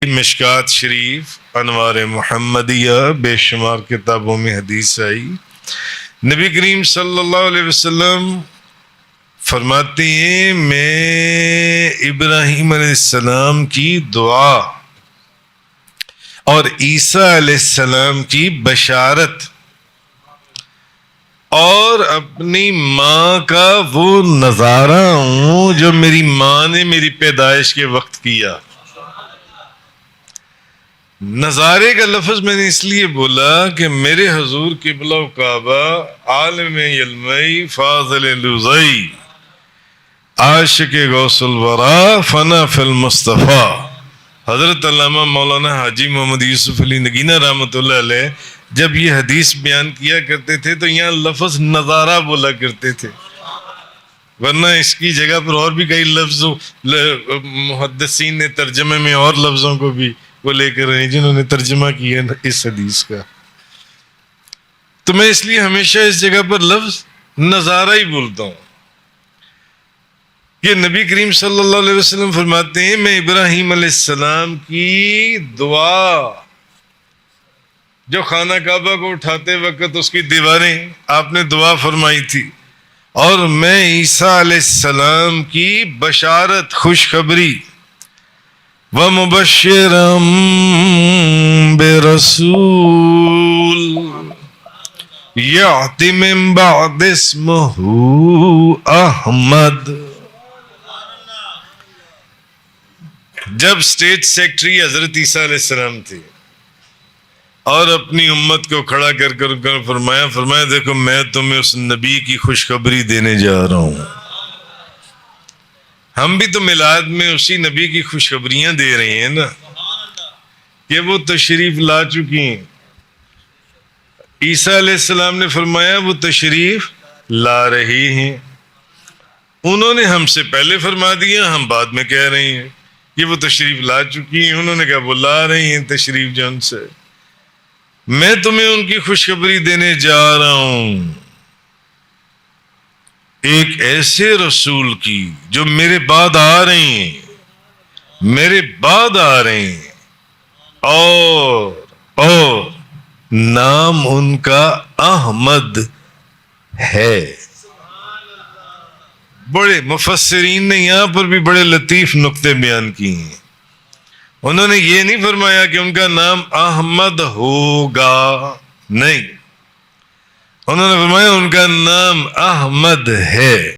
مشکات شریف، انوار محمدیہ، بے شمار کتابوں میں حدیث آئی. نبی کریم صلی اللہ علیہ وسلم فرماتے ہیں میں ابراہیم علیہ السلام کی دعا اور عیسیٰ علیہ السلام کی بشارت اور اپنی ماں کا وہ نظارہ ہوں جو میری ماں نے میری پیدائش کے وقت کیا. نظارے کا لفظ میں نے اس لیے بولا کہ میرے حضور قبلہ و کعبہ، عالم علمی، فاضل لوزئی، عاشق غوث الورا، فنا فی المصطفیٰ، حضرت علامہ مولانا حاجی محمد یوسف علی نگینہ رحمۃ اللہ علیہ جب یہ حدیث بیان کیا کرتے تھے تو یہاں لفظ نظارہ بولا کرتے تھے، ورنہ اس کی جگہ پر اور بھی کئی لفظ محدثین نے ترجمے میں اور لفظوں کو بھی وہ لے کر رہے ہیں جنہوں نے ترجمہ کیا اس حدیث کا. تو میں اس لیے ہمیشہ اس جگہ پر لفظ نظارہ ہی بولتا ہوں. یہ نبی کریم صلی اللہ علیہ وسلم فرماتے ہیں میں ابراہیم علیہ السلام کی دعا، جو خانہ کعبہ کو اٹھاتے وقت اس کی دیواریں آپ نے دعا فرمائی تھی، اور میں عیسیٰ علیہ السلام کی بشارت، خوشخبری، وَمُبَشِّرًا بِرَسُولٍ يَأْتِي مِن بَعْدِ اسْمُهُ أَحْمَدُ. جب اسٹیٹ سیکٹری حضرت عیسیٰ علیہ السلام تھے اور اپنی امت کو کھڑا کر فرمایا دیکھو میں تمہیں اس نبی کی خوشخبری دینے جا رہا ہوں. ہم بھی تو میلاد میں اسی نبی کی خوشخبریاں دے رہے ہیں نا کہ وہ تشریف لا چکی ہیں. عیسیٰ علیہ السلام نے فرمایا وہ تشریف لا رہی ہیں. انہوں نے ہم سے پہلے فرما دیا، ہم بعد میں کہہ رہے ہیں کہ وہ تشریف لا چکی ہیں. انہوں نے کہا وہ لا رہی ہیں تشریف جان سے. میں تمہیں ان کی خوشخبری دینے جا رہا ہوں، ایک ایسے رسول کی جو میرے بعد آ رہے ہیں، میرے بعد آ رہے ہیں، اور نام ان کا احمد ہے. بڑے مفسرین نے یہاں پر بھی بڑے لطیف نقطے بیان کیے ہیں. انہوں نے یہ نہیں فرمایا کہ ان کا نام احمد ہوگا، نہیں، انہوں نے فرمایا ان کا نام احمد ہے.